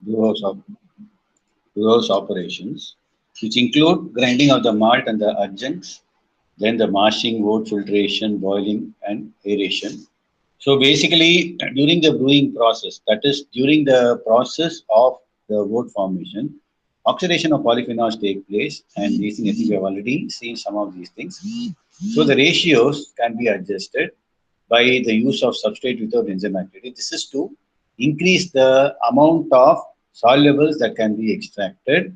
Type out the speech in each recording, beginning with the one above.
brewhouse, op- brewhouse operations, which include grinding of the malt and the adjuncts, then the mashing, wood filtration, boiling, and aeration. So basically, during the brewing process, that is during the process of the wood formation, oxidation of polyphenols take place, and these things I think we have already seen some of these things. So the ratios can be adjusted by the use of substrate without enzyme activity. This is to increase the amount of solubles that can be extracted,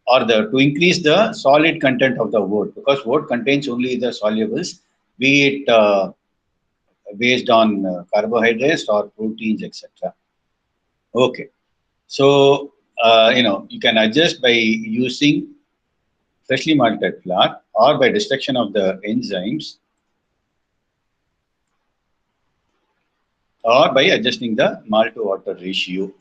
or to increase the solid content of the wood, because wood contains only the solubles, be it based on carbohydrates or proteins, etc. Okay, so you can adjust by using freshly malted flour or by destruction of the enzymes or by adjusting the malt to water ratio.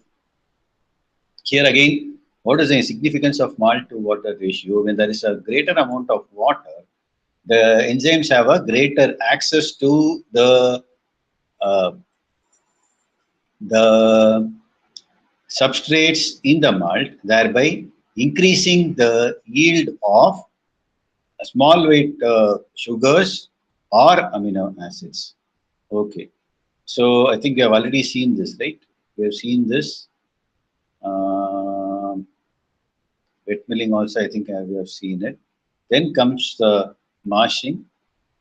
Here again, what is the significance of malt to water ratio? When there is a greater amount of water, the enzymes have a greater access to uh, the substrates in the malt, thereby increasing the yield of small weight sugars or amino acids. Okay, so I think we have already seen this, right? We have seen this. Um Wet milling also, I think we have seen it. Then comes the mashing.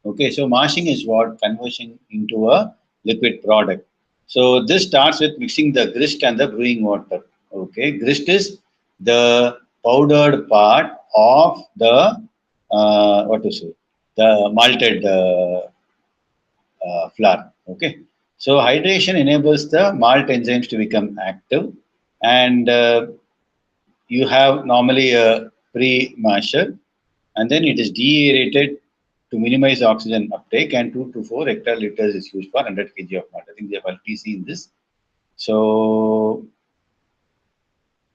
Okay, so mashing is what? Conversion into a liquid product. So this starts with mixing the grist and the brewing water. Okay, grist is the powdered part of the what to say, the malted flour. Okay, so hydration enables the malt enzymes to become active, and you have normally a pre-masher, and then it is deaerated to minimize oxygen uptake, and 2 to 4 hectoliters is used for 100 kg of malt. I think they have already seen this. So,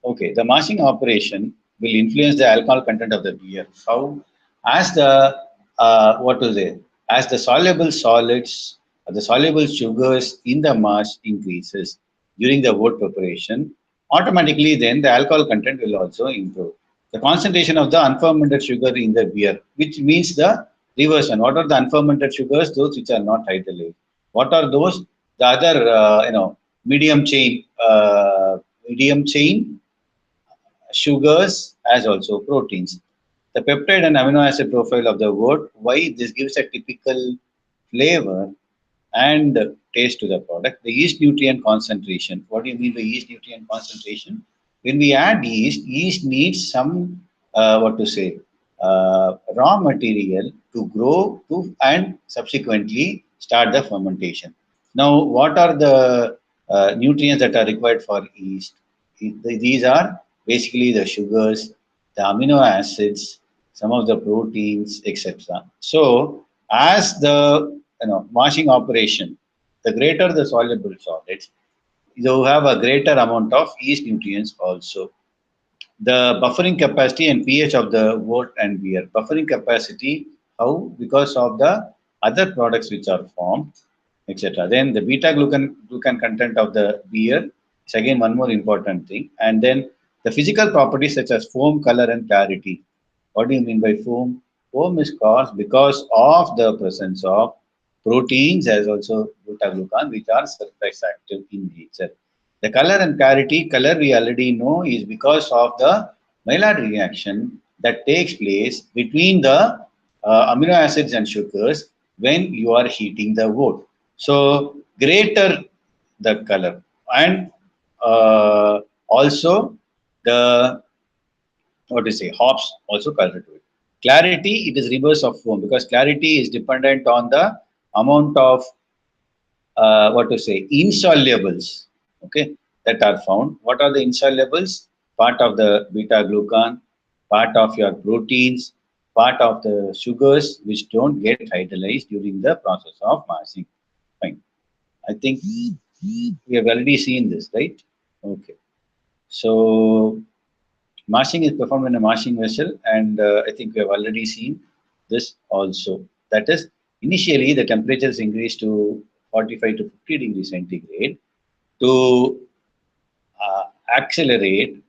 okay, the mashing operation will influence the alcohol content of the beer. How? As the what to say? As the soluble solids, the soluble sugars in the mash increases during the wood preparation, automatically then the alcohol content will also improve. The concentration of the unfermented sugar in the beer, which means the reversion. What are the unfermented sugars? Those which are not hydrolyzed. What are those? The other, medium chain, medium chain sugars as also proteins. The peptide and amino acid profile of the wood, why this gives a typical flavor and taste to the product. The yeast nutrient concentration. What do you mean by yeast nutrient concentration? When we add yeast, yeast needs some what to say raw material to grow to and subsequently start the fermentation. Now, what are the nutrients that are required for yeast? These are basically the sugars, the amino acids, some of the proteins, etc. So, as the washing operation, the greater the soluble solids, you have a greater amount of yeast nutrients also. The buffering capacity and pH of the wort and beer. Buffering capacity, how? Because of the other products which are formed, etc. Then the beta glucan content of the beer is again one more important thing. And then the physical properties such as foam, color, and clarity. What do you mean by foam? Foam is caused because of the presence of proteins as also beta glucan, which are surface active in nature. The color and clarity, color we already know is because of the Maillard reaction that takes place between the amino acids and sugars when you are heating the wood. So greater the color, and also the what to say hops also color to it. Clarity, it is reverse of foam because clarity is dependent on the amount of what to say insolubles, okay, that are found. What are the insolubles? Part of the beta glucan, part of your proteins, part of the sugars which don't get hydrolyzed during the process of mashing. Fine. I think we have already seen this, right? Okay. So mashing is performed in a mashing vessel, and I think we have already seen this also. That is, initially the temperatures increase to 45 to 50 degrees centigrade to accelerate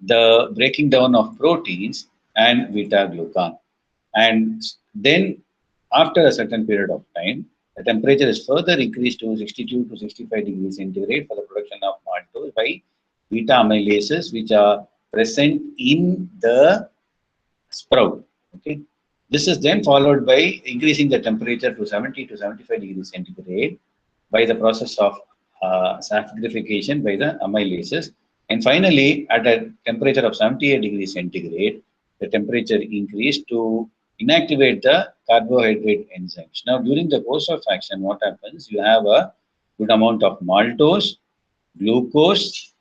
the breaking down of proteins and beta glucan. And then, after a certain period of time, the temperature is further increased to 62 to 65 degrees centigrade for the production of maltose by beta amylases, which are present in the sprout. Okay, this is then followed by increasing the temperature to 70 to 75 degrees centigrade by the process of saccharification by the amylases. And finally, at a temperature of 78 degrees centigrade, the temperature increased to inactivate the carbohydrate enzymes. Now, during the course of action, what happens? You have a good amount of maltose, glucose,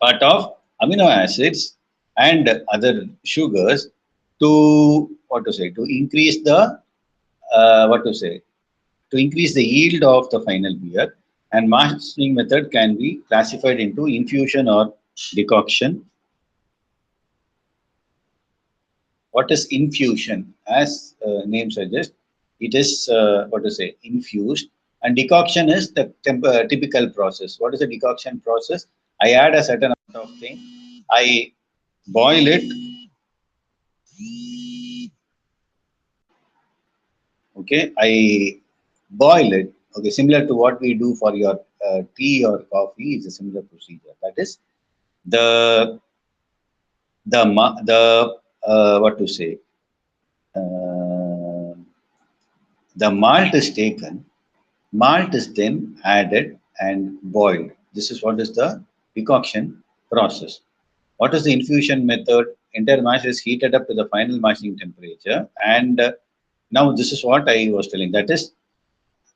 part of amino acids and other sugars to what to say to increase the what to say to increase the yield of the final beer. And mashing method can be classified into infusion or decoction. What is infusion? As name suggests, it is what to say infused, and decoction is the typical process. What is the decoction process? I add a certain amount of thing, I boil it, okay, I boil it, okay, similar to what we do for your tea or coffee is a similar procedure. That is the what to say uh, the malt is taken, malt is then added and boiled. This is what is the decoction process. What is the infusion method? Entire mash is heated up to the final mashing temperature, and now this is what I was telling. That is,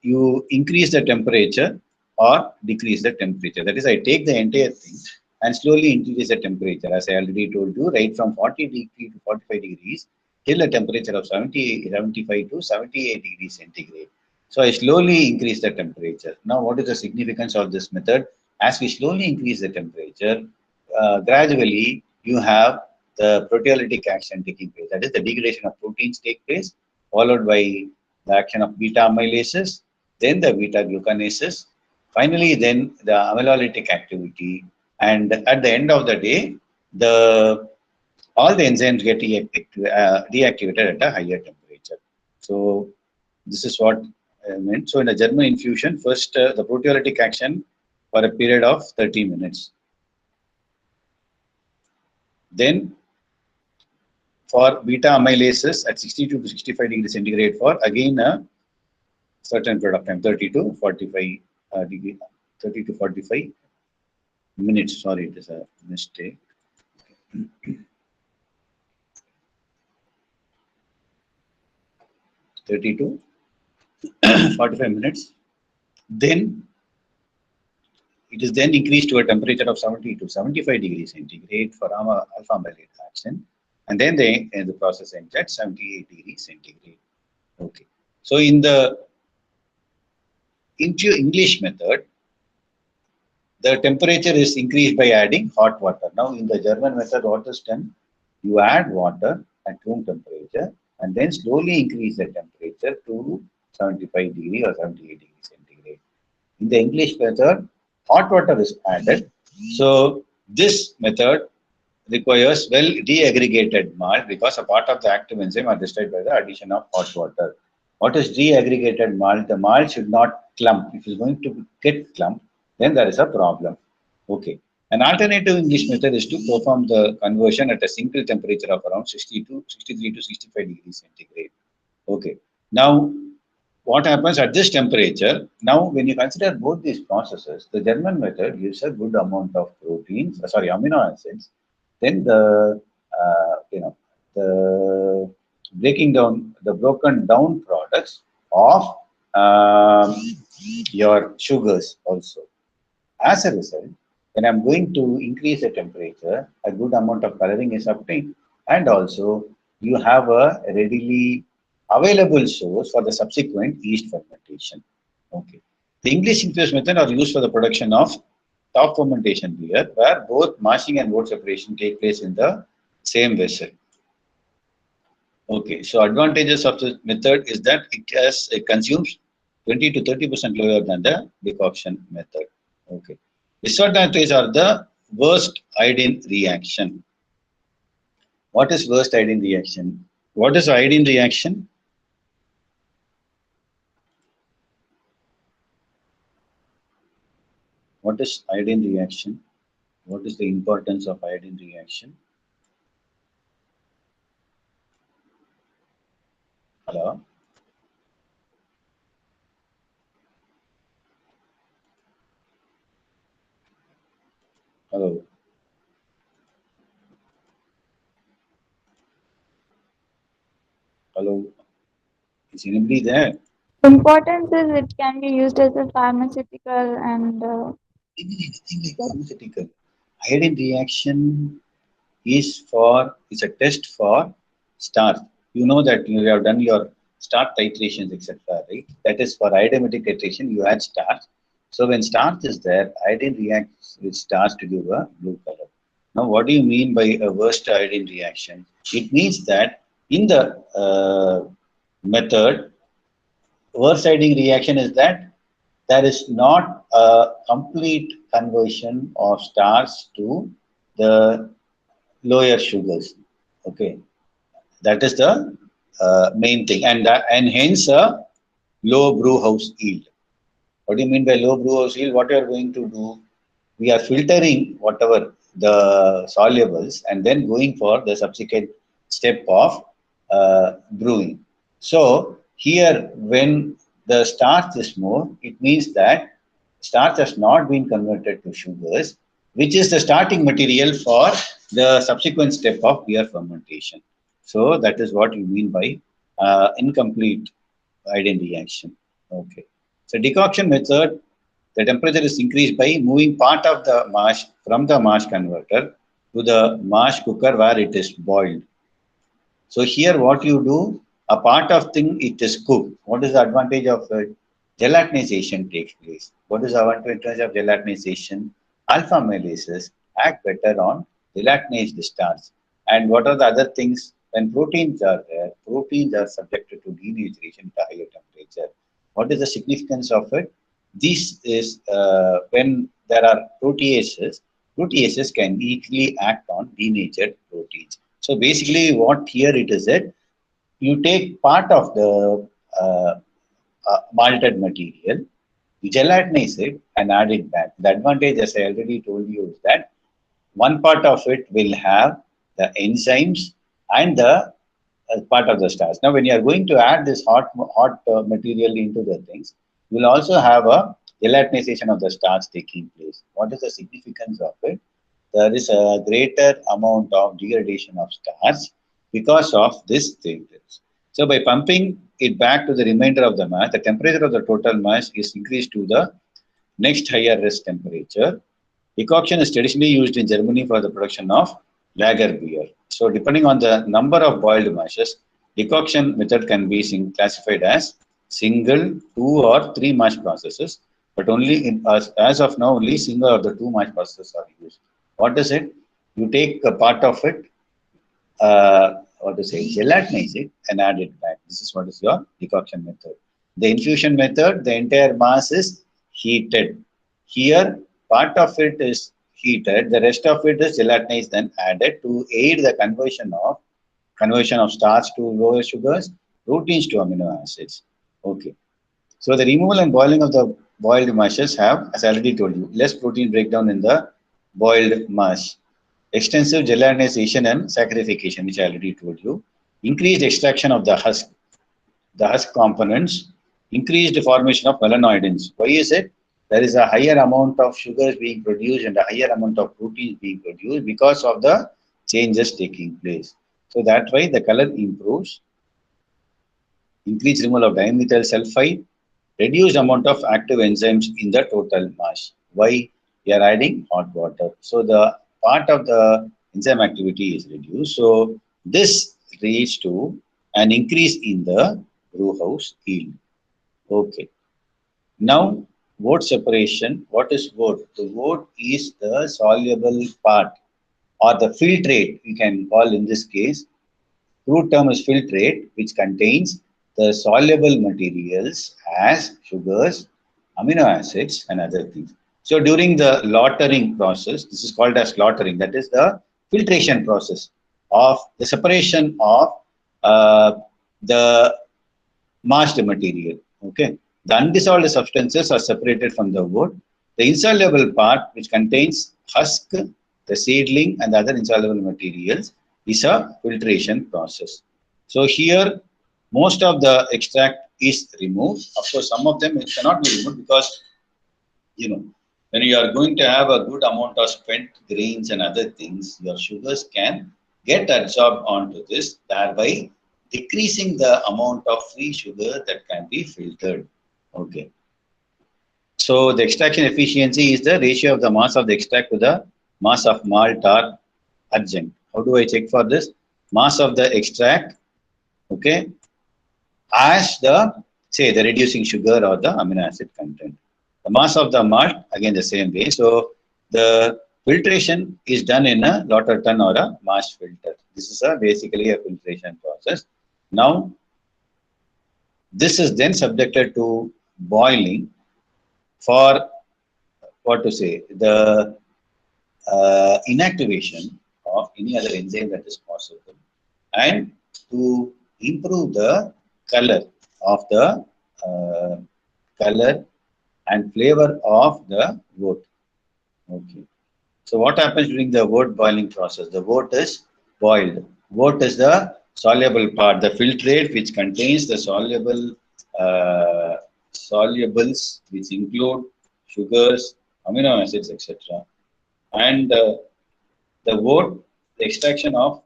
you increase the temperature or decrease the temperature. That is, I take the entire thing and slowly increase the temperature, as I already told you, right from 40 degrees to 45 degrees till a temperature of 75 to 78 degrees centigrade. So I slowly increase the temperature. Now, what is the significance of this method? As we slowly increase the temperature, gradually you have the proteolytic action taking place. That is, the degradation of proteins take place, followed by the action of beta amylases, then the beta glucanases, finally then the amylolytic activity, and at the end of the day, the all the enzymes get deactivated at a higher temperature. So this is what I meant. So in a German infusion, first the proteolytic action for a period of 30 minutes. Then for beta amylases at 62 to 65 degrees centigrade for again a certain period of time, 30 to 45 degree, 30 to 45 minutes. Sorry, it is a mistake. 30 to 45 minutes. Then it is then increased to a temperature of 70 to 75 degrees centigrade for alpha amylase action, and then the process ends at 78 degrees centigrade. Okay. So in the English method, the temperature is increased by adding hot water. Now in the German method, what is done? You add water at room temperature and then slowly increase the temperature to 75 degree or 78 degrees centigrade. In the English method, hot water is added. So this method requires well deaggregated malt because a part of the active enzyme are destroyed by the addition of hot water. What is deaggregated malt? The malt should not clump. If it's going to get clump, then there is a problem. Okay. An alternative English method is to perform the conversion at a single temperature of around 63 to 65 degrees centigrade. Okay. Now, what happens at this temperature? Now, when you consider both these processes, the German method gives a good amount of proteins, amino acids. Then the the breaking down the broken down products of your sugars also. As a result, when I'm going to increase the temperature, a good amount of coloring is obtained, and also you have a readily available source for the subsequent yeast fermentation. Okay. The English infused method are used for the production of top fermentation beer, where both mashing and wort separation take place in the same vessel. Okay, so advantages of the method is that it consumes 20 to 30% lower than the decoction method. Okay. Disadvantages are the worst iodine reaction. What is worst iodine reaction? What is iodine reaction? What is iodine reaction? What is the importance of iodine reaction? Hello? Hello? Hello? Is anybody there? Importance is it can be used as a pharmaceutical and Anything like pharmaceutical. Iodine reaction is a test for starch. You know that you have done your starch titrations, etc. Right? That is for iodinatic titration. You add starch. So when starch is there, iodine reacts with starch to give a blue color. Now, what do you mean by a worst iodine reaction? It means that in the method, worst iodine reaction is that there is not a complete conversion of starch to the lower sugars. Okay, that is the main thing, and hence a low brew house yield. What do you mean by low brew house yield? What you are going to do? We are filtering whatever the solubles and then going for the subsequent step of brewing. So here, when the starch is more, it means that starch has not been converted to sugars, which is the starting material for the subsequent step of beer fermentation. So that is what you mean by incomplete iodine reaction. Okay. So decoction method, the temperature is increased by moving part of the mash from the mash converter to the mash cooker where it is boiled. So here what you do, a part of thing it is cooked. What is the advantage of it? Gelatinization takes place. What is the advantage of gelatinization? Alpha amylases act better on gelatinized starch. And what are the other things? When proteins are there, proteins are subjected to denaturation at a higher temperature. What is the significance of it? This is when there are proteases, proteases can easily act on denatured proteins. So basically, what here it is that you take part of the malted material, you gelatinize it and add it back. The advantage, as I already told you, is that one part of it will have the enzymes and the part of the starch. Now, when you are going to add this hot material into the things, you will also have a gelatinization of the starch taking place. What is the significance of it? There is a greater amount of degradation of starch because of this thing. So by pumping it back to the remainder of the mass, the temperature of the total mass is increased to the next higher rest temperature. Decoction is traditionally used in Germany for the production of lager beer. So depending on the number of boiled mashes, decoction method can be classified as single, two or three mash processes, but only as of now only single or the two mash processes are used. What is it? You take a part of it, what to say, gelatinize it and add it back. This is what is your decoction method. The infusion method, the entire mass is heated. Here, part of it is heated, the rest of it is gelatinized and added to aid the conversion of starch to lower sugars, proteins to amino acids. Okay. So the removal and boiling of the boiled mashes have, as I already told you, less protein breakdown in the boiled mash. Extensive gelatinization and saccharification, which I already told you. Increased extraction of the husk components, increased formation of melanoidins. Why is it? There is a higher amount of sugars being produced and a higher amount of proteins being produced because of the changes taking place. So that way the color improves, increased removal of dimethyl sulfide, reduced amount of active enzymes in the total mass. Why? We are adding hot water. So the part of the enzyme activity is reduced. So this leads to an increase in the brew house yield. Okay. Now, wort separation. What is wort? The wort is the soluble part or the filtrate, we can call in this case. Crude term is filtrate, which contains the soluble materials as sugars, amino acids, and other things. So during the lautering process, this is called as lautering, that is the filtration process of the separation of uh, the mashed material. Okay, the undissolved substances are separated from the wood. The insoluble part, which contains husk, the seedling, and the other insoluble materials, is a filtration process. So here, most of the extract is removed. Of course, some of them it cannot be removed because when you are going to have a good amount of spent grains and other things, your sugars can get absorbed onto this, thereby decreasing the amount of free sugar that can be filtered. Okay. So the extraction efficiency is the ratio of the mass of the extract to the mass of malt or adjunct. How do I check for this? Mass of the extract, okay, as the, say, the reducing sugar or the amino acid content. The mass of the malt, again the same way. So the filtration is done in a Lauterton or a mass filter. This is basically a filtration process. Now, this is then subjected to boiling for, what to say, the inactivation of any other enzyme that is possible, and to improve the color of the uh, color and flavor of the wood. Okay. So what happens during the wood boiling process? The wood is boiled. Wood is the soluble part, the filtrate which contains the uh, solubles which include sugars, amino acids, etc. And the wood, the extraction of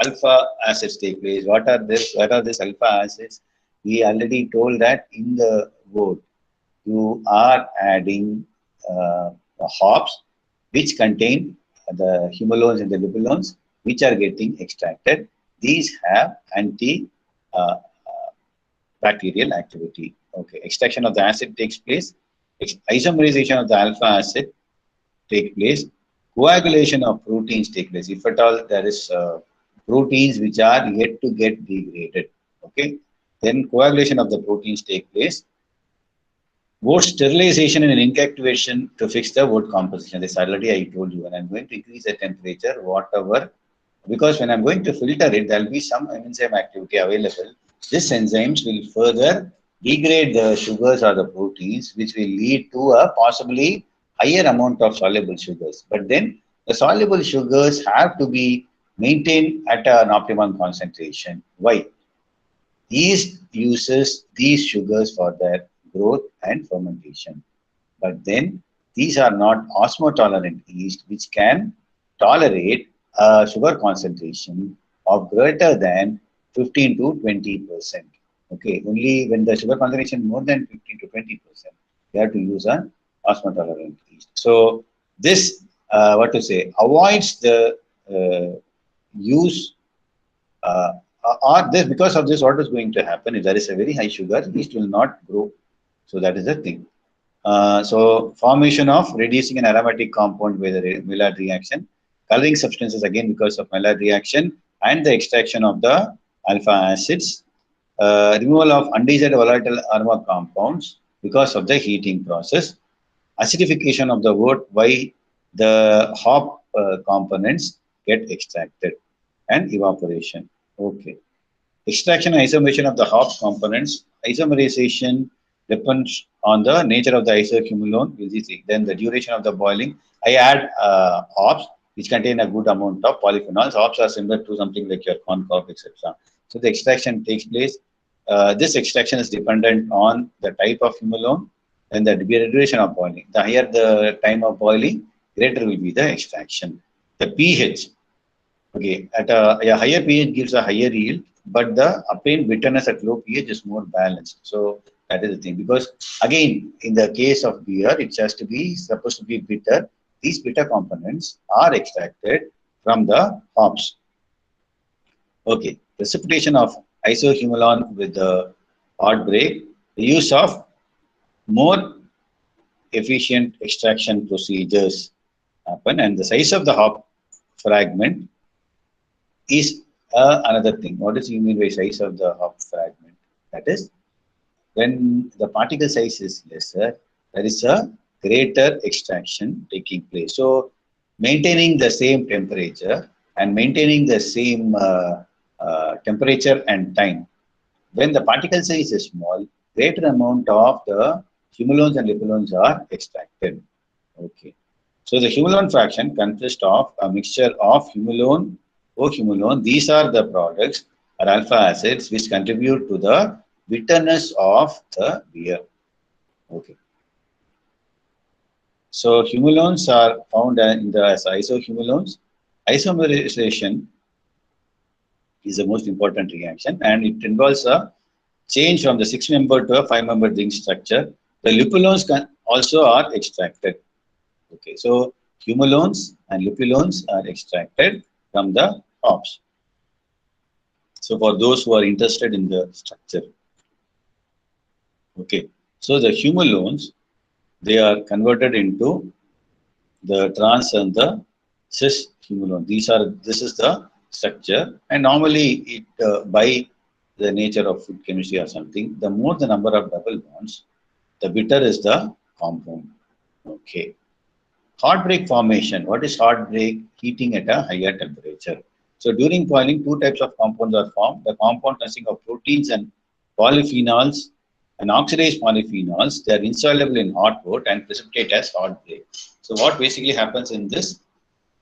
alpha acids take place. What are this? What are these alpha acids? We already told that in the wood you are adding hops which contain the humulones and the libulones which are getting extracted. These have anti uh, bacterial activity. Okay, extraction of the acid takes place. Isomerization of the alpha acid take place. Coagulation of proteins take place. If at all there is proteins which are yet to get degraded, okay, then coagulation of the proteins take place. Wood sterilization and inactivation to fix the wood composition. This already I told you. When I'm going to increase the temperature, whatever, because when I'm going to filter it, there will be some enzyme activity available. These enzymes will further degrade the sugars or the proteins, which will lead to a possibly higher amount of soluble sugars. But then the soluble sugars have to be maintained at an optimum concentration. Why? Yeast uses these sugars for their growth and fermentation. But then these are not osmotolerant yeast which can tolerate a sugar concentration of greater than 15 to 20%. Okay, only when the sugar concentration more than 15 to 20%, you have to use an osmotolerant yeast. So this, what to say, avoids the use uh, or this, because of this, what is going to happen? If there is a very high sugar, yeast will not grow. So that is the thing. So formation of reducing an aromatic compound by the Maillard reaction, coloring substances again because of Maillard reaction, and the extraction of the alpha acids, removal of undesired volatile aroma compounds because of the heating process, acidification of the wood by the hop components get extracted, and evaporation. Okay. Extraction and isolation of the hop components. Isomerization depends on the nature of the isohumulone. Then the duration of the boiling. I add hops which contain a good amount of polyphenols. Hops are similar to something like your corn cob, etc. So the extraction takes place. This extraction is dependent on the type of humulone and the duration of boiling. The higher the time of boiling, greater will be the extraction. The pH. Okay, at a higher pH gives a higher yield, but the obtained bitterness at low pH is more balanced. So that is the thing. Because again, in the case of beer, it has to be supposed to be bitter. These bitter components are extracted from the hops. Okay, precipitation of isohumulone with the hot break, the use of more efficient extraction procedures happen, and the size of the hop fragment is another thing. What does you mean by size of the hop fragment? That is, when the particle size is lesser, there is a greater extraction taking place. So maintaining the same temperature and maintaining the same temperature and time. When the particle size is small, greater amount of the humulones and lipulones are extracted. Okay. So the humulone fraction consists of a mixture of humulone, O-humulone. These are the products or alpha acids which contribute to the bitterness of the beer. Okay. So humulones are found in the as isohumulones. Isomerization is the most important reaction, and it involves a change from the six-member to a five-member ring structure. The lipulones can also are extracted. Okay, so humulones and lipulones are extracted from the hops. So for those who are interested in the structure, okay. So the humulones, they are converted into the trans and the cis humulone. This is the structure, and normally it by the nature of food chemistry or something, the more the number of double bonds, the bitter is the compound. Okay. Hot break formation. What is hot break? Heating at a higher temperature. So during boiling, two types of compounds are formed. The compound consisting of proteins and polyphenols and oxidized polyphenols. They are insoluble in hot water and precipitate as hot break. So what basically happens in this?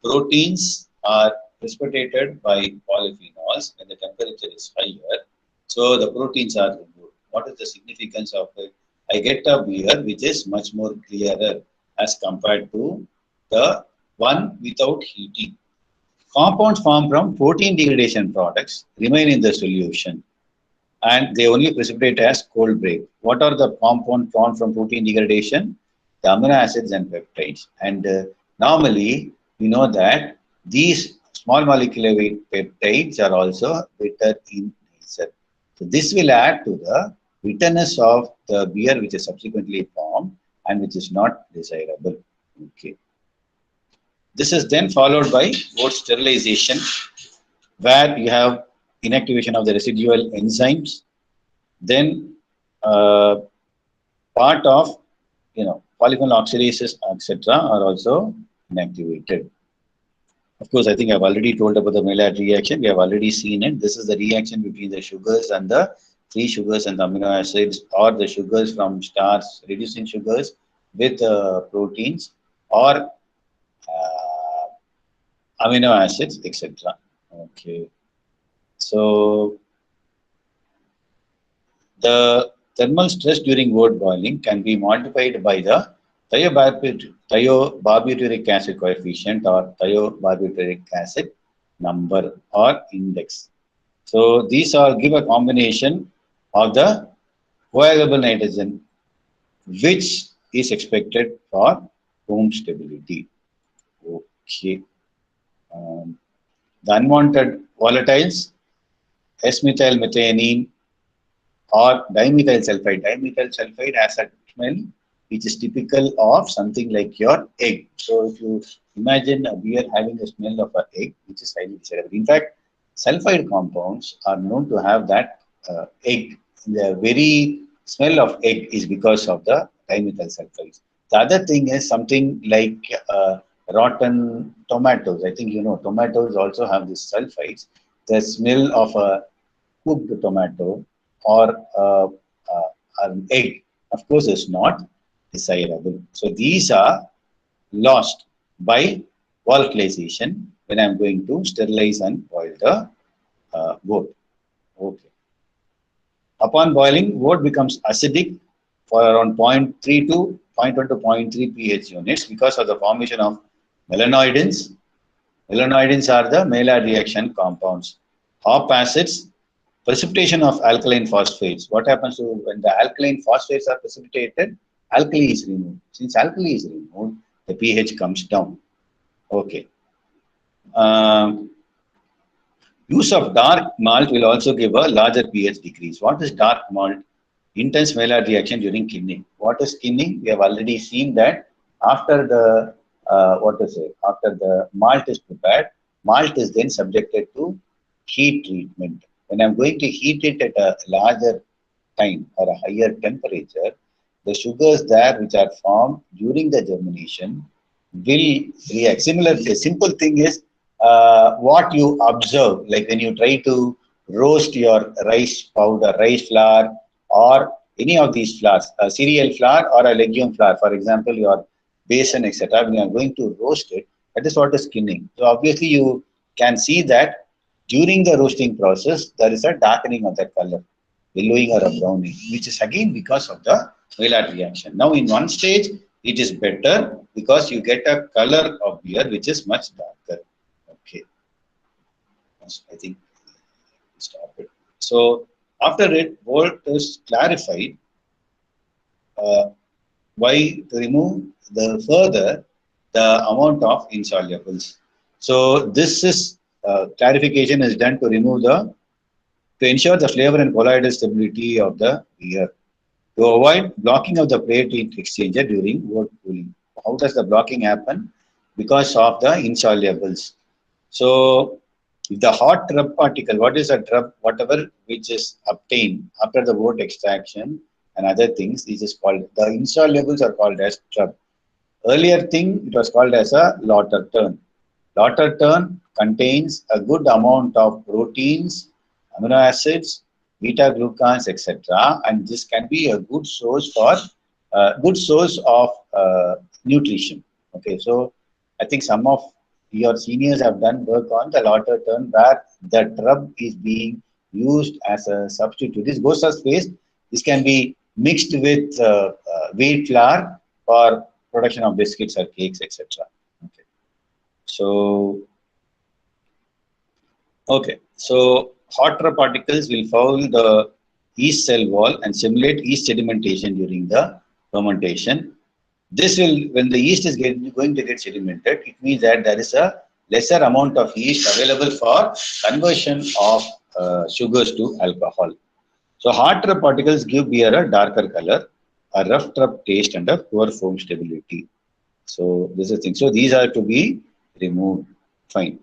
Proteins are precipitated by polyphenols when the temperature is higher. So the proteins are removed. What is the significance of it? I get a beer which is much more clearer as compared to the one without heating. Compounds formed from protein degradation products remain in the solution and they only precipitate as cold break. What are the compounds formed from protein degradation? The amino acids and peptides. And normally, we know that these small molecular weight peptides are also bitter in nature. So this will add to the bitterness of the beer which is subsequently formed and which is not desirable. Okay. This is then followed by wort sterilization, where you have inactivation of the residual enzymes. Then part of polyphenol oxidases, etc., are also inactivated. Of course, I think I've already told about the Maillard reaction. We have already seen it. This is the reaction between the sugars and the free sugars and the amino acids, or the sugars from starch, reducing sugars with proteins, or amino acids, etc. Okay. So the thermal stress during wort boiling can be modified by the thiobarbituric acid coefficient or thiobarbituric acid number or index. So these are give a combination of the coagulable nitrogen, which is expected for home stability. Okay. The unwanted volatiles, S-methylmethionine or dimethyl sulfide. Dimethyl sulfide has a smell which is typical of something like your egg. So if you imagine a beer having a smell of an egg, which is highly desirable. In fact, sulfide compounds are known to have that egg. The very smell of egg is because of the dimethyl sulfides. The other thing is something like rotten tomatoes. I think you know tomatoes also have these sulfides. The smell of a cooked tomato or an egg, of course, is not desirable. So these are lost by volatilization when I'm going to sterilize and boil the wort. Okay. Upon boiling, wort becomes acidic for around zero point 0.3 to 0.1 to zero point 0.3 pH units because of the formation of melanoidins. Melanoidins are the Maillard reaction compounds. Hop acids, precipitation of alkaline phosphates. What happens to when the alkaline phosphates are precipitated? Alkali is removed. Since alkali is removed, the pH comes down. Okay. Use of dark malt will also give a larger pH decrease. What is dark malt? Intense Maillard reaction during kinning. What is kinning? We have already seen that after the after the malt is prepared, malt is then subjected to heat treatment. When I'm going to heat it at a larger time or a higher temperature, the sugars there which are formed during the germination will react. Similar, a simple thing is what you observe, like when you try to roast your rice powder, rice flour, or any of these flours, a cereal flour or a legume flour, for example, your basin, etc. When you are going to roast it, that is what is skinning. So obviously, you can see that during the roasting process, there is a darkening of that color, yellowing or a browning, which is again because of the Maillard reaction. Now, in one stage, it is better because you get a color of beer which is much darker. Okay, I think stop it. So, after it, Volt is clarified uh, why to remove the further the amount of insolubles. So, this is clarification is done to remove the to ensure the flavor and colloidal stability of the beer, to avoid blocking of the plate heat exchanger during wort cooling. How does the blocking happen? Because of the insolubles. So, if the hot rub particle, what is a rub? Whatever which is obtained after the wort extraction and other things, this is called, the insolubles are called as rub. Earlier thing, it was called as a Lauterton. Lauterton contains a good amount of proteins, amino acids, beta glucans, etc. And this can be a good source for good source of nutrition. Okay, so I think some of your seniors have done work on the Lauterton where the rub is being used as a substitute. This goes as waste. This can be mixed with wheat flour for production of biscuits or cakes, etc. Okay. So, hot rub particles will foul the yeast cell wall and simulate yeast sedimentation during the fermentation. This will, when the yeast is going to get sedimented, it means that there is a lesser amount of yeast available for conversion of sugars to alcohol. So hot rub particles give beer a darker color, a rough rub taste, and a poor foam stability. So this is the thing. So these are to be removed. Fine.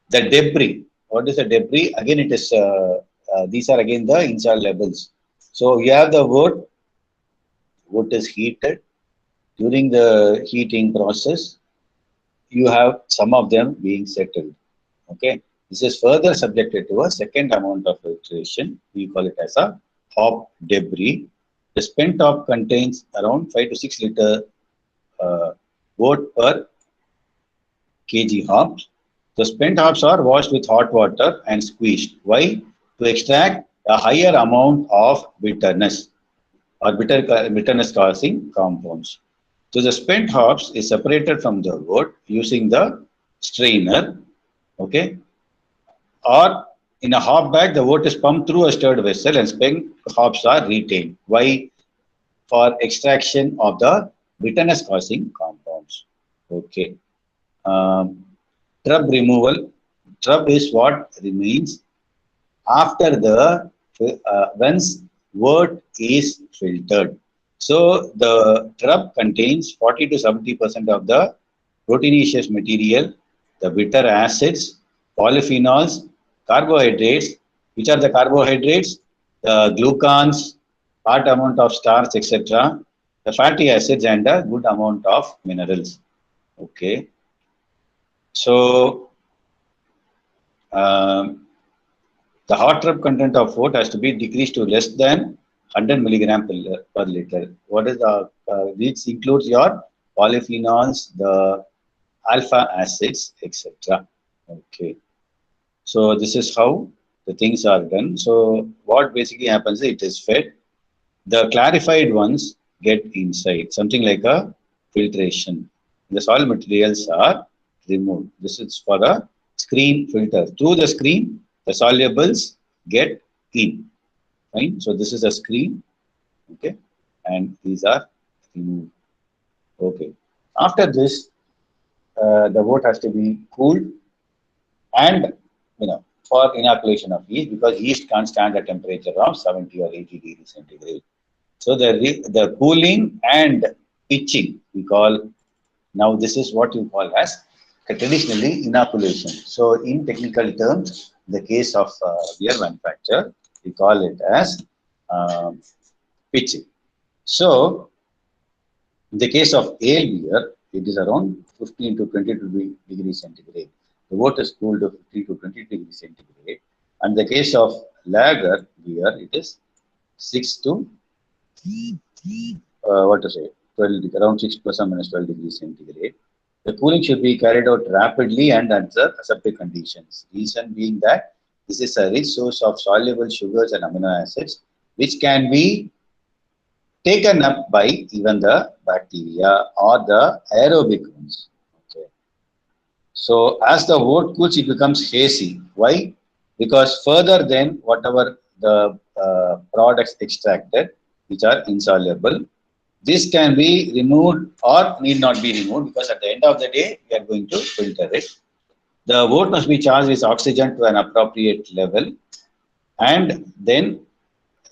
The debris. What is the debris? Again, it is these are again the insolubles. So you have the wood. Wood is heated. During the heating process, you have some of them being settled. Okay. This is further subjected to a second amount of filtration. We call it as a hop debris. The spent hop contains around 5 to 6 liter wort per kg hops. The spent hops are washed with hot water and squeezed. Why? To extract a higher amount of bitterness or bitterness causing compounds. So the spent hops is separated from the wort using the strainer. Okay. Or in a hop bag, the wort is pumped through a stirred vessel and spent hops are retained. Why? For extraction of the bitterness causing compounds. Okay. Um, Trub removal. Trub is what remains after the once wort is filtered. So the trub contains 40 to 70% of the proteinaceous material, the bitter acids, polyphenols, carbohydrates. Which are the carbohydrates? The glucans, part amount of starch, etc. The fatty acids and a good amount of minerals. Okay. So the hot rub content of wort has to be decreased to less than 100 milligram per liter. What is the which includes your polyphenols, the alpha acids, etc. Okay. So this is how the things are done. So what basically happens? It is fed. The clarified ones get inside, something like a filtration. The soil materials are removed. This is for a screen filter. Through the screen, the solubles get in. Fine. So this is a screen. Okay. And these are removed. Okay. After this, the wort has to be cooled and for inoculation of yeast, because yeast can't stand a temperature of 70 or 80 degrees centigrade. So the cooling and pitching we call, now this is what you call as traditionally inoculation. So in technical terms, the case of beer manufacture, we call it as pitching. So, in the case of ale beer, it is around 15 to 22 degrees centigrade. The water is cooled to 15 to 20 degrees centigrade. And the case of lager beer, it is 6 to what to say, 12, around 6 plus or minus 12 degrees centigrade. The cooling should be carried out rapidly and under aseptic conditions. Reason being that this is a rich source of soluble sugars and amino acids, which can be taken up by even the bacteria or the aerobic ones. Okay. So as the wort cools, it becomes hazy. Why? Because further than whatever the products extracted, which are insoluble, this can be removed or need not be removed because at the end of the day, we are going to filter it. The wort must be charged with oxygen to an appropriate level, and then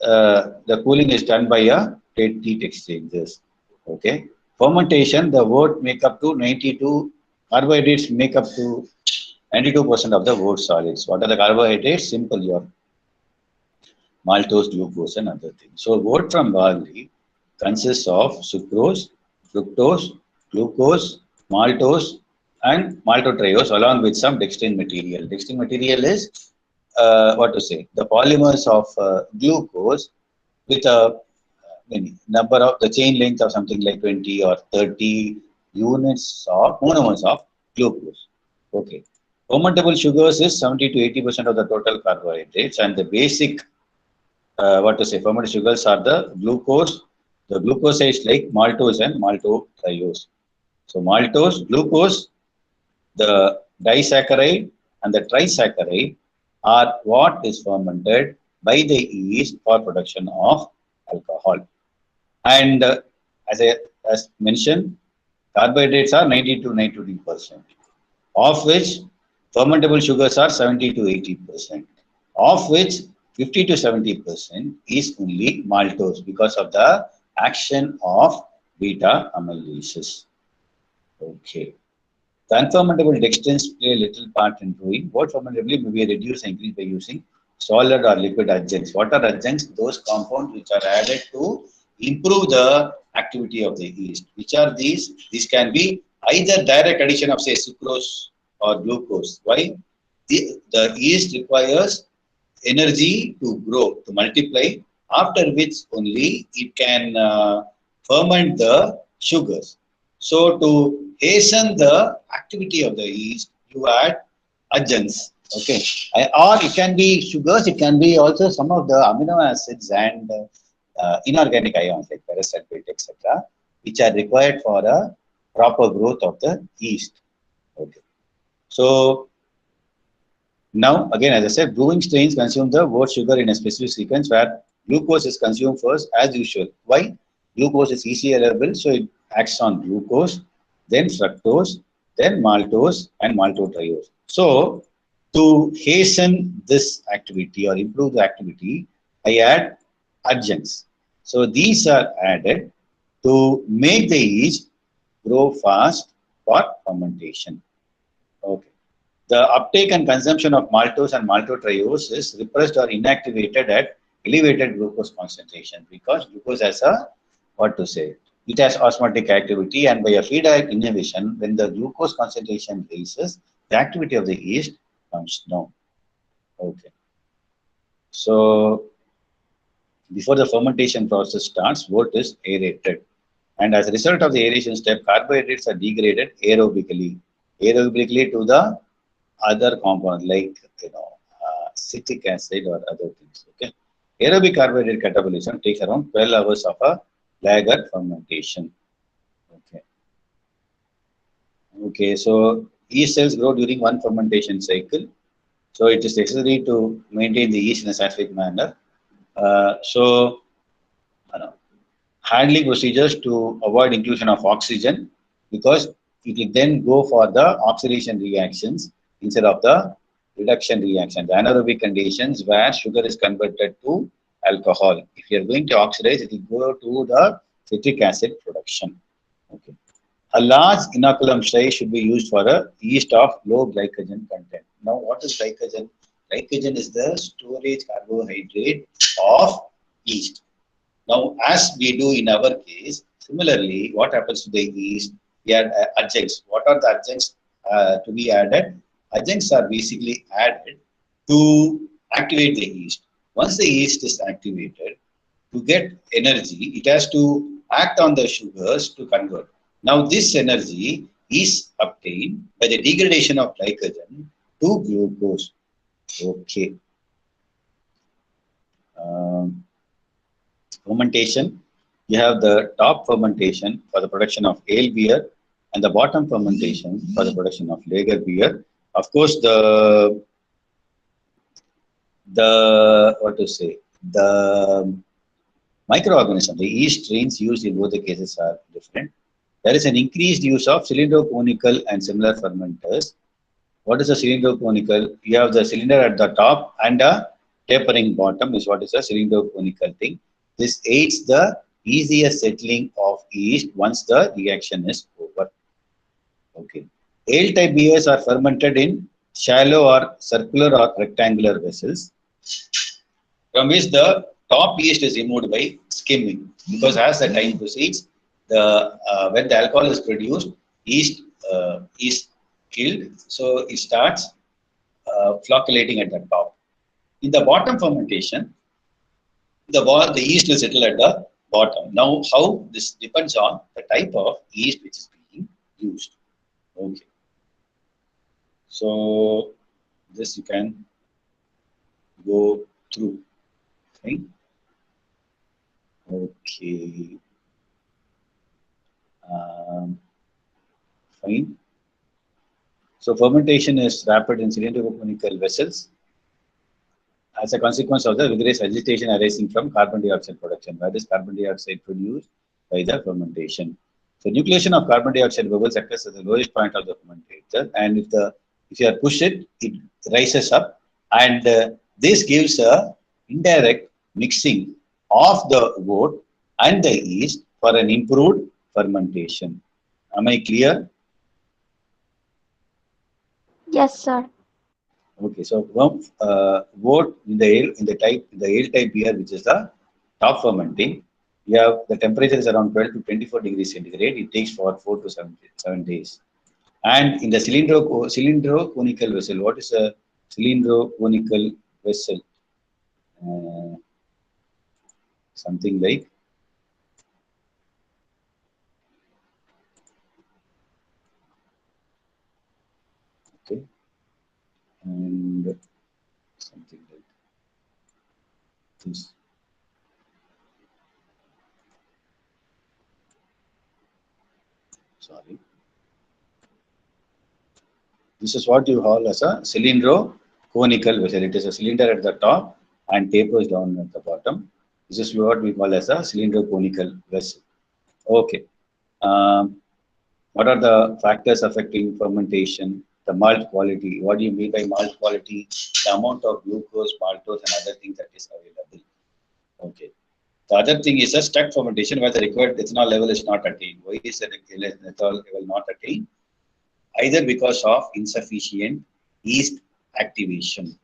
the cooling is done by a heat exchangers. Okay. Fermentation, the wort make up to 92, carbohydrates make up to 92% of the wort solids. What are the carbohydrates? Simple, your maltose, glucose, and other things. So, wort from barley consists of sucrose, fructose, glucose, maltose, and maltotriose, along with some dextrin material. Dextrin material is what to say, the polymers of glucose with a number of the chain length of something like 20 or 30 units of monomers of glucose. Okay. Fermentable sugars is 70 to 80% of the total carbohydrates, and the basic what to say, fermented sugars are the glucose, the glucosides like maltose and maltotriose. So maltose, glucose, the disaccharide and the trisaccharide are what is fermented by the yeast for production of alcohol. And as mentioned, carbohydrates are 90 to 92%, of which fermentable sugars are 70 to 80%, of which 50 to 70% is only maltose because of the action of beta amylases. Okay. The unfermentable dextrins play a little part in brewing. What fermentability may be reduced and increased by using solid or liquid adjuncts. What are adjuncts? Those compounds which are added to improve the activity of the yeast. Which are these? These can be either direct addition of say sucrose or glucose. Why? The yeast requires energy to grow, to multiply, after which only it can ferment the sugars. So to hasten the activity of the yeast, you add adjuncts. Okay, or it can be sugars. It can be also some of the amino acids and inorganic ions like ferrous sulfate, etc., which are required for a proper growth of the yeast. Okay, so now, again, as I said, brewing strains consume the wort sugar in a specific sequence where glucose is consumed first as usual. Why? Glucose is easily available, so it acts on glucose, then fructose, then maltose, and maltotriose. So, to hasten this activity or improve the activity, I add adjuncts. So, these are added to make the yeast grow fast for fermentation. Okay. The uptake and consumption of maltose and maltotriose is repressed or inactivated at elevated glucose concentration because glucose has a, what to say, it has osmotic activity, and by a feedback inhibition, when the glucose concentration rises, the activity of the yeast comes down. Okay. So before the fermentation process starts, wort is aerated. And as a result of the aeration step, carbohydrates are degraded aerobically to the other compounds like citric acid or other things. Okay, aerobic carbohydrate catabolism takes around 12 hours of a lager fermentation. Okay, okay. So yeast cells grow during one fermentation cycle. So it is necessary to maintain the yeast in a scientific manner. So handling procedures to avoid inclusion of oxygen because it will then go for the oxidation reactions instead of the reduction reaction. The anaerobic conditions where sugar is converted to alcohol. If you are going to oxidize, it will go to the citric acid production. Okay. A large inoculum size should be used for a yeast of low glycogen content. Now, what is glycogen? Glycogen is the storage carbohydrate of yeast. Now, as we do in our case, similarly, what happens to the yeast? We add adjuncts. What are the adjuncts to be added? Adjuncts are basically added to activate the yeast. Once the yeast is activated, to get energy, it has to act on the sugars to convert. Now, this energy is obtained by the degradation of glycogen to glucose. Okay. Um, Fermentation. You have the top fermentation for the production of ale beer and the bottom fermentation for the production of lager beer. Of course, the what to say, the microorganism, the yeast strains used in both the cases are different. There is an increased use of cylindroconical and similar fermenters. What is a cylindroconical? You have the cylinder at the top and a tapering bottom is what is a cylindroconical thing. This aids the easier settling of yeast once the reaction is over. Okay. Ale type beers are fermented in shallow or circular or rectangular vessels from which the top yeast is removed by skimming. Because as the time proceeds, the when the alcohol is produced, yeast is killed, so it starts flocculating at the top. In the bottom fermentation, the yeast will settle at the bottom. Now, how this depends on the type of yeast which is being used. Okay, so this you can go through. Fine. Okay. Um, Fine. So fermentation is rapid in cylindrical vessels as a consequence of the vigorous agitation arising from carbon dioxide production. Where is carbon dioxide produced? By the fermentation. So nucleation of carbon dioxide bubbles occurs at the lowest point of the fermentator, and if you are push it, it rises up, and this gives a indirect mixing of the wort and the yeast for an improved fermentation. Am I clear? Yes, sir. Okay, so wort in the ale type beer, which is the top fermenting, you have the temperature is around 12 to 24 degrees centigrade. It takes for 4 to 7 days. And in the cylindroconical vessel, what is a cylindroconical vessel? Uh, Something like, okay, and something like this. Sorry. This is what you call as a cylindroconical vessel. It is a cylinder at the top and tapers down at the bottom. This is what we call as a cylindroconical vessel. Okay. Um, what are the factors affecting fermentation? The malt quality. What do you mean by malt quality? The amount of glucose, maltose, and other things that is available. Okay. The other thing is a stuck fermentation where the required ethanol level is not attained. Why is the ethanol level not attained? Either because of insufficient yeast activation.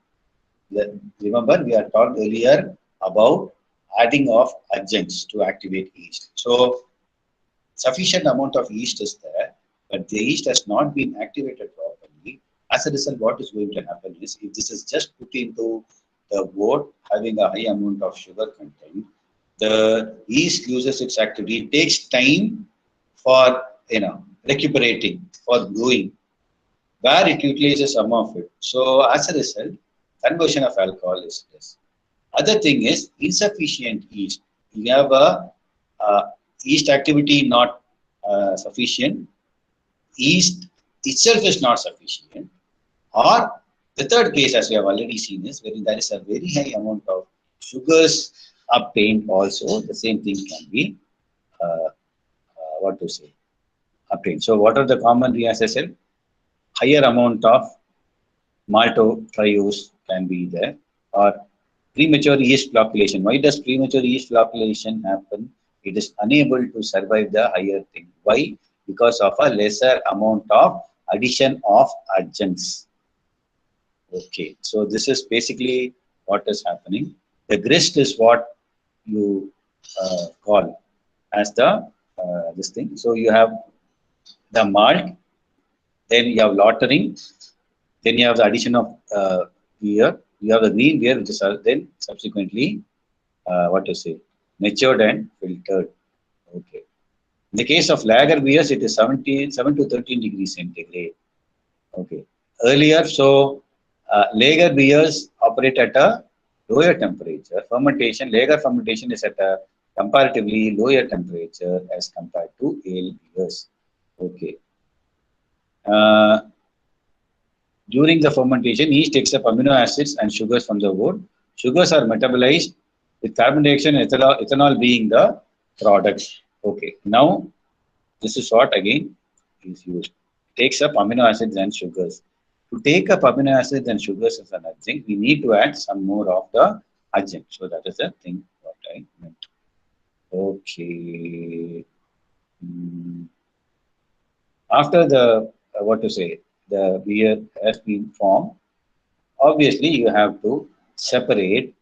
Remember, we are talked earlier about adding of adjuncts to activate yeast. So, sufficient amount of yeast is there, but the yeast has not been activated properly. As a result, what is going to happen is if this is just put into the wort having a high amount of sugar content, the yeast loses its activity. It takes time for recuperating, for growing, where it utilizes some of it. So as a result, conversion of alcohol is less. Other thing is insufficient yeast. You have a yeast activity not sufficient. Yeast itself is not sufficient. Or the third case, as we have already seen, is where there is a very high amount of sugars obtained. Also, the same thing can be what to say obtained. So, what are the common reasons? Higher amount of maltodextrin can be there, or premature yeast flocculation. Why does premature yeast flocculation happen? It is unable to survive the higher thing. Why? Because of a lesser amount of addition of adjuncts. Okay, so this is basically what is happening. The grist is what you call as the this thing. So you have the malt, then you have lautering, then you have the addition of beer, you have the green beer, which is then subsequently what to say, matured and filtered. Okay. In the case of lager beers, it is 7 to 13 degrees centigrade. Okay. Earlier, so lager beers operate at a lower temperature. Fermentation, lager fermentation is at a comparatively lower temperature as compared to ale beers. Okay. Uh, During the fermentation, yeast takes up amino acids and sugars from the wood. Sugars are metabolized with carbon dioxide and ethanol being the product. Okay. Now, this is what again is used. Takes up amino acids and sugars. To take up amino acids and sugars as an adjunct, we need to add some more of the adjunct. So that is the thing what I meant. Okay. Mm. After the what to say, the beer has been formed. Obviously, you have to separate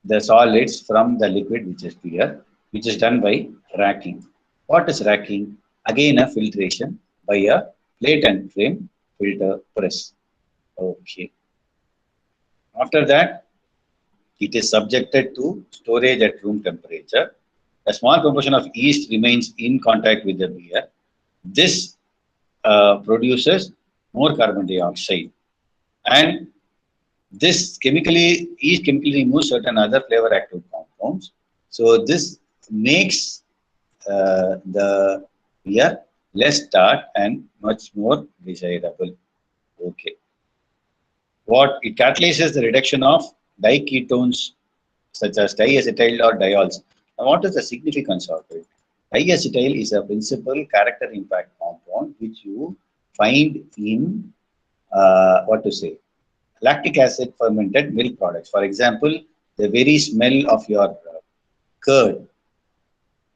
the solids from the liquid, which is beer, which is done by racking. What is racking? Again, a filtration by a plate and frame filter press. Okay. After that, it is subjected to storage at room temperature. A small proportion of yeast remains in contact with the beer. This produces more carbon dioxide, and this yeast chemically removes certain other flavor active compounds. So this makes the beer less tart and much more desirable. Okay. What it catalyzes the reduction of diketones such as diacetyl or diols. Now, what is the significance of it? Diacetyl is a principal character impact compound which you find in what to say, lactic acid fermented milk products. For example, the very smell of your curd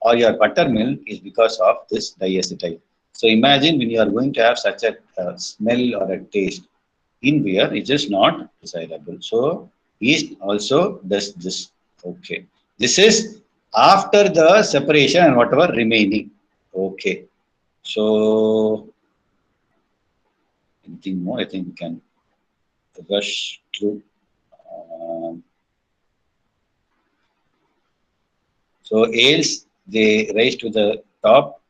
or your buttermilk is because of this diacetyl. So imagine when you are going to have such a smell or a taste in beer, it is not desirable. So yeast also does this. Okay. This is after the separation and whatever remaining. Okay. So anything more? I think we can rush through. Um, So ales, they rise to the top,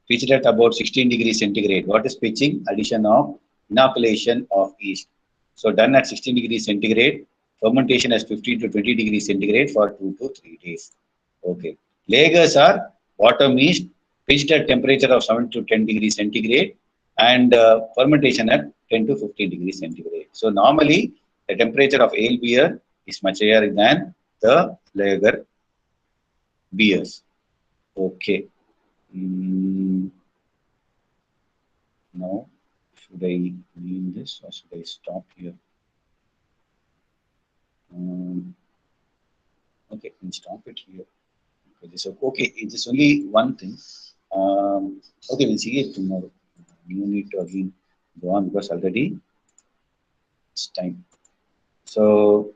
pitched at about 16 degrees centigrade. What is pitching? Addition of inoculation of yeast. So done at 16 degrees centigrade, fermentation at 15 to 20 degrees centigrade for 2 to 3 days. Okay. Lagers are bottom yeast, pitched at temperature of 7 to 10 degrees centigrade, and fermentation at 10 to 15 degrees centigrade. So normally, the temperature of ale beer is much higher than the lager beers. Okay. Mm, now, should I name this or should I stop here? Um, okay, we stop it here. Okay, it is only one thing. Okay, we'll see it tomorrow. You need to again go on because already it's time. So